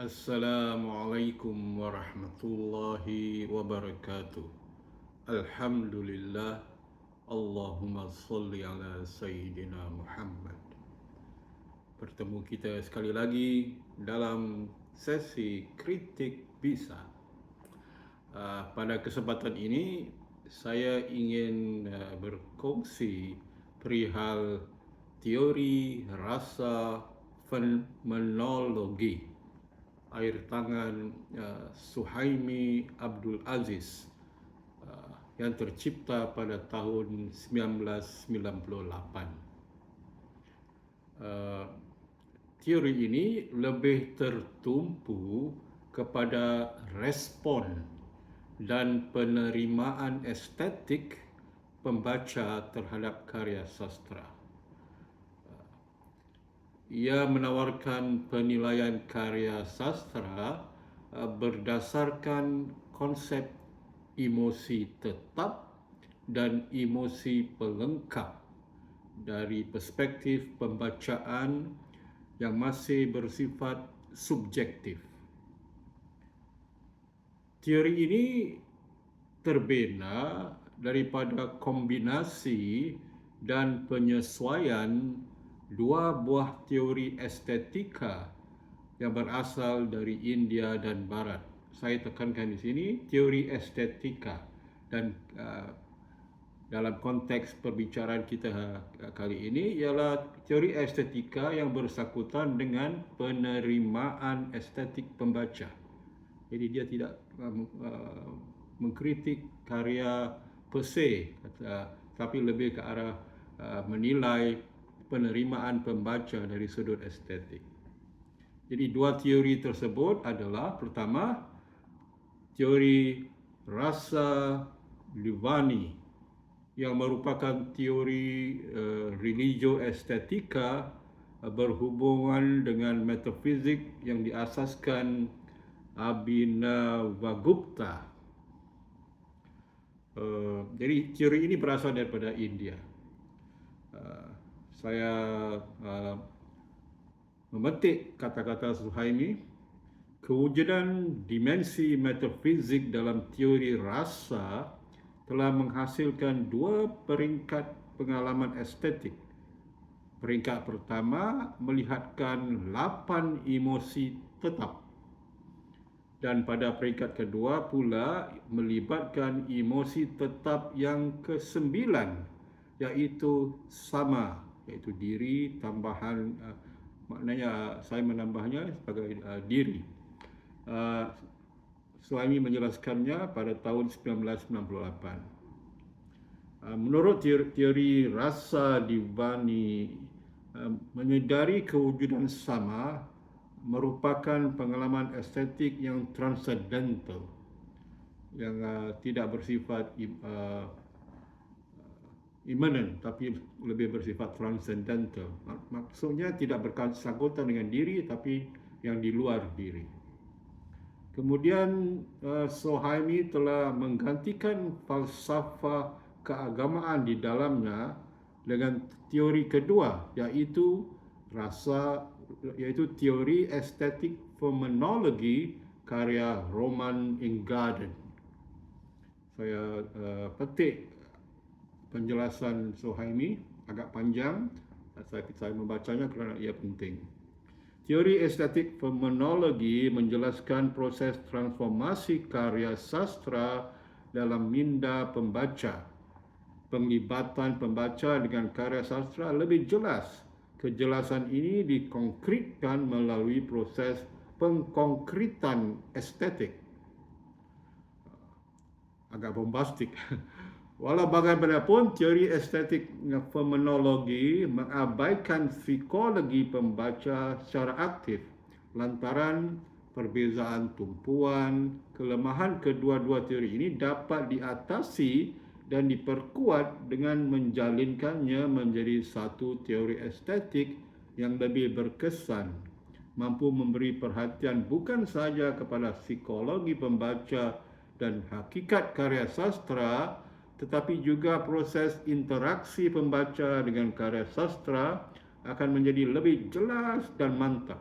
Assalamualaikum warahmatullahi wabarakatuh. Alhamdulillah. Allahumma salli ala Sayyidina Muhammad. Bertemu kita sekali lagi dalam sesi kritik bisa. Pada kesempatan ini saya ingin berkongsi perihal teori rasa fenomenologi air tangan Suhaimi Abdul Aziz yang tercipta pada tahun 1998. Teori ini lebih tertumpu kepada respon dan penerimaan estetik pembaca terhadap karya sastra. Ia menawarkan penilaian karya sastra berdasarkan konsep emosi tetap dan emosi pelengkap dari perspektif pembacaan yang masih bersifat subjektif. Teori ini terbina daripada kombinasi dan penyesuaian dua buah teori estetika yang berasal dari India dan Barat. Saya tekankan di sini teori estetika, dan dalam konteks perbicaraan kita kali ini ialah teori estetika yang bersangkutan dengan penerimaan estetik pembaca. Jadi dia tidak mengkritik karya per se, tapi lebih ke arah menilai penerimaan pembaca dari sudut estetik. Jadi dua teori tersebut adalah, pertama, teori rasa Livani yang merupakan teori religio estetika berhubungan dengan metafizik yang diasaskan Abhinavagupta. Jadi teori ini berasal daripada India. Saya memetik kata-kata Suhaimi, kewujudan dimensi metafizik dalam teori rasa telah menghasilkan dua peringkat pengalaman estetik. Peringkat pertama melihatkan 8 emosi tetap, dan pada peringkat kedua pula melibatkan emosi tetap yang ke-9, iaitu sama, iaitu diri tambahan, maknanya saya menambahnya sebagai diri. Suhaimi menjelaskannya pada tahun 1998. Menurut teori rasa Livani, menyedari kewujudan sama merupakan pengalaman estetik yang transcendental, yang tidak bersifat immanent, tapi lebih bersifat transcendental. Maksudnya tidak bersangkutan dengan diri, tapi yang di luar diri. Kemudian Suhaimi telah menggantikan falsafah keagamaan di dalamnya dengan teori kedua, yaitu teori estetik fenomenologi karya Roman Ingarden. Saya petik penjelasan Suhaimi, agak panjang. Saya membacanya kerana ia penting. Teori estetik fenomenologi menjelaskan proses transformasi karya sastra dalam minda pembaca. Penglibatan pembaca dengan karya sastra lebih jelas. Kejelasan ini dikonkretkan melalui proses pengkonkretan estetik. Agak bombastik. Walau bagaimanapun, teori estetik fenomenologi mengabaikan psikologi pembaca secara aktif lantaran perbezaan tumpuan. Kelemahan kedua-dua teori ini dapat diatasi dan diperkuat dengan menjalinkannya menjadi satu teori estetik yang lebih berkesan, mampu memberi perhatian bukan sahaja kepada psikologi pembaca dan hakikat karya sastra, tetapi juga proses interaksi pembaca dengan karya sastra akan menjadi lebih jelas dan mantap.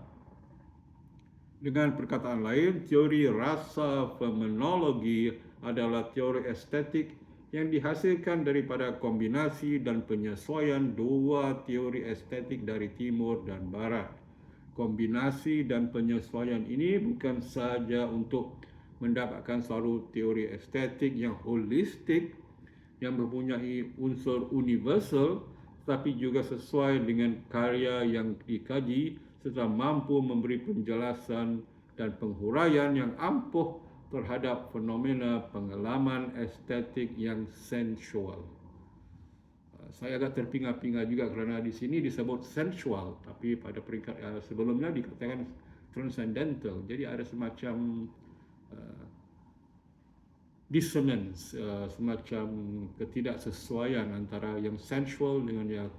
Dengan perkataan lain, teori rasa fenomenologi adalah teori estetik yang dihasilkan daripada kombinasi dan penyesuaian dua teori estetik dari timur dan barat. Kombinasi dan penyesuaian ini bukan sahaja untuk mendapatkan satu teori estetik yang holistik yang mempunyai unsur universal, tapi juga sesuai dengan karya yang dikaji serta mampu memberi penjelasan dan penghuraian yang ampuh terhadap fenomena pengalaman estetik yang sensual. Saya agak terpinga-pinga juga kerana di sini disebut sensual, tapi pada peringkat sebelumnya dikatakan transcendental. Jadi ada semacam dissonance, semacam ketidaksesuaian antara yang sensual dengan yang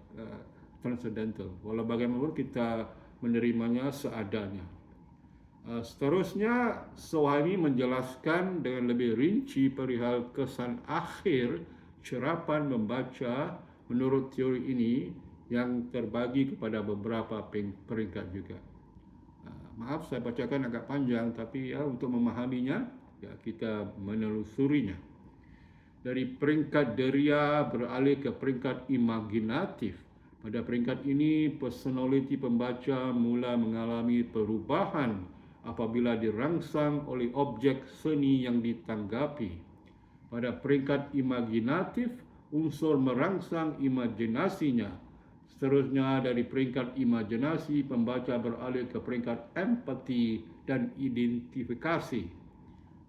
transcendental. Walau bagaimanapun kita menerimanya seadanya. Seterusnya, Sohaimi menjelaskan dengan lebih rinci perihal kesan akhir cerapan membaca menurut teori ini yang terbagi kepada beberapa peringkat juga. Maaf, saya bacakan agak panjang, tapi ya untuk memahaminya, ya kita menelusurinya. Dari peringkat deria beralih ke peringkat imaginatif. Pada peringkat ini, personaliti pembaca mula mengalami perubahan apabila dirangsang oleh objek seni yang ditanggapi. Pada peringkat imaginatif, unsur merangsang imajinasinya. Seterusnya dari peringkat imajinasi, pembaca beralih ke peringkat empati dan identifikasi.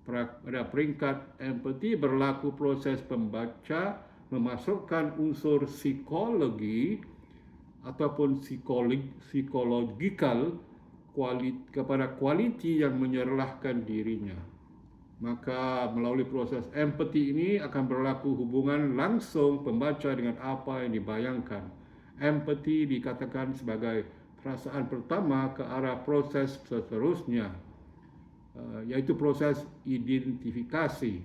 Pada peringkat empati berlaku proses pembaca memasukkan unsur psikologi ataupun psikologikal kepada kualiti yang menyerlahkan dirinya. Maka melalui proses empati ini akan berlaku hubungan langsung pembaca dengan apa yang dibayangkan. Empati dikatakan sebagai perasaan pertama ke arah proses seterusnya, yaitu proses identifikasi.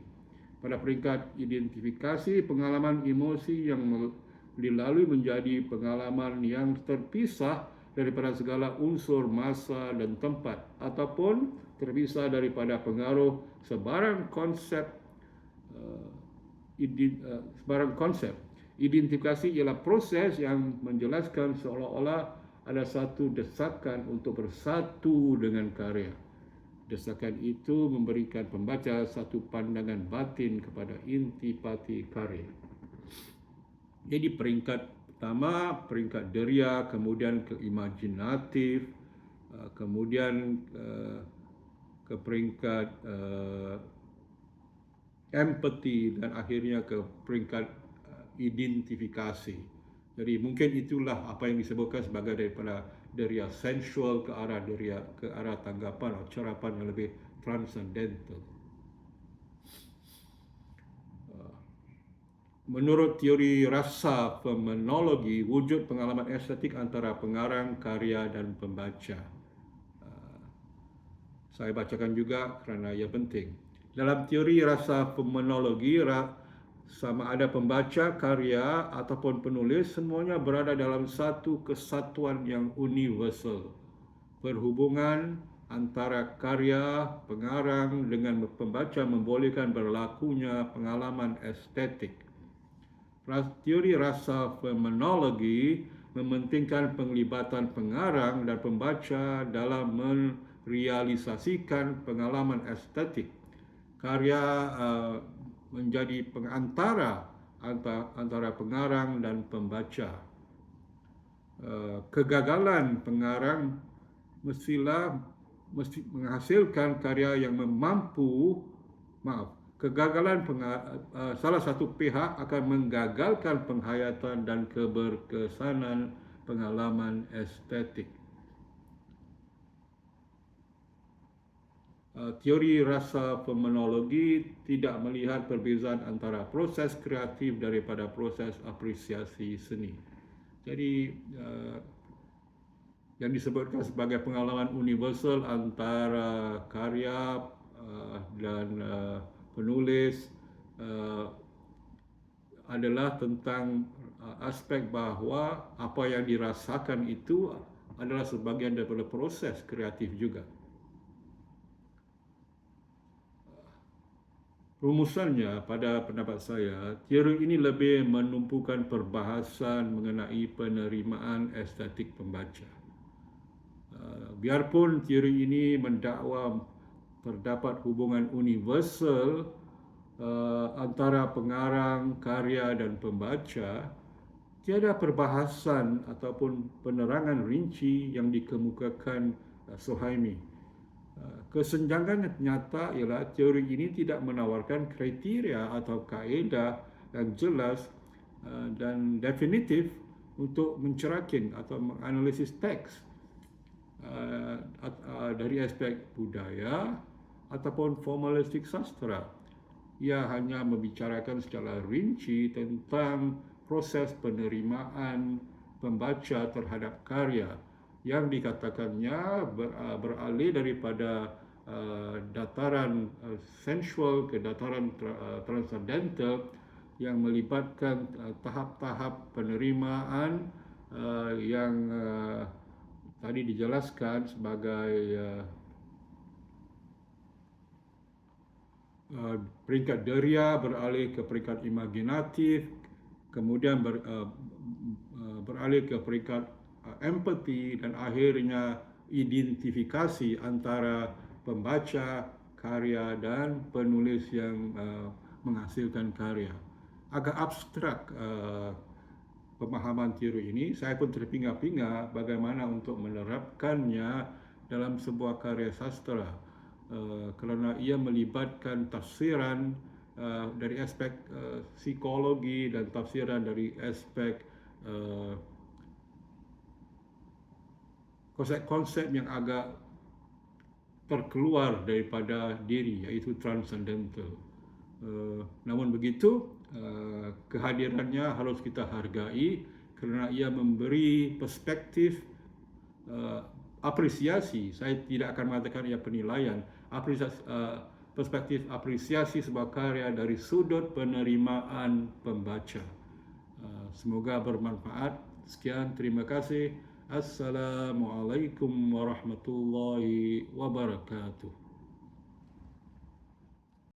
Pada peringkat identifikasi, pengalaman emosi yang dilalui menjadi pengalaman yang terpisah daripada segala unsur masa dan tempat, ataupun terpisah daripada pengaruh sebarang konsep. Identifikasi ialah proses yang menjelaskan seolah-olah ada satu desakan untuk bersatu dengan karya. Desakan itu memberikan pembaca satu pandangan batin kepada intipati karya. Jadi peringkat pertama, peringkat deria, kemudian ke imaginatif, kemudian ke peringkat empati, dan akhirnya ke peringkat identifikasi. Jadi mungkin itulah apa yang disebutkan sebagai daripada deria sensual ke arah tanggapan atau cerapan yang lebih transcendental. Menurut teori rasa fenomenologi, wujud pengalaman estetik antara pengarang, karya dan pembaca. Saya bacakan juga kerana ia penting. Dalam teori rasa fenomenologi, sama ada pembaca, karya ataupun penulis, semuanya berada dalam satu kesatuan yang universal. Perhubungan antara karya, pengarang dengan pembaca membolehkan berlakunya pengalaman estetik. Teori rasa fenomenologi mementingkan penglibatan pengarang dan pembaca dalam merealisasikan pengalaman estetik. Karya menjadi pengantara antara pengarang dan pembaca. Kegagalan pengarang mesti menghasilkan karya yang salah satu pihak akan menggagalkan penghayatan dan keberkesanan pengalaman estetik. Teori rasa fenomenologi tidak melihat perbezaan antara proses kreatif daripada proses apresiasi seni. Jadi yang disebutkan sebagai pengalaman universal antara karya dan penulis adalah tentang aspek bahawa apa yang dirasakan itu adalah sebahagian daripada proses kreatif juga. rumusannya pada pendapat saya, teori ini lebih menumpukan perbahasan mengenai penerimaan estetik pembaca. Biarpun teori ini mendakwa terdapat hubungan universal antara pengarang, karya dan pembaca, tiada perbahasan ataupun penerangan rinci yang dikemukakan Suhaimi. Kesenjangan nyata ialah teori ini tidak menawarkan kriteria atau kaedah yang jelas dan definitif untuk mencerahkan atau menganalisis teks dari aspek budaya ataupun formalistik sastra. Ia hanya membicarakan secara rinci tentang proses penerimaan pembaca terhadap karya yang dikatakannya beralih daripada dataran sensual ke dataran transcendental yang melibatkan tahap-tahap penerimaan yang tadi dijelaskan sebagai peringkat deria beralih ke peringkat imaginatif, kemudian beralih ke peringkat empati dan akhirnya identifikasi antara pembaca karya dan penulis yang menghasilkan karya. Agak abstrak pemahaman teori ini. Saya pun terpinga-pinga bagaimana untuk menerapkannya dalam sebuah karya sastra kerana ia melibatkan tafsiran dari aspek psikologi dan tafsiran dari aspek konsep-konsep yang agak terkeluar daripada diri, iaitu transcendental. Namun begitu, kehadirannya harus kita hargai kerana ia memberi perspektif apresiasi. Saya tidak akan mengatakan ia penilaian, perspektif apresiasi sebuah karya dari sudut penerimaan pembaca. Semoga bermanfaat. Sekian, terima kasih. Assalamualaikum warahmatullahi wabarakatuh.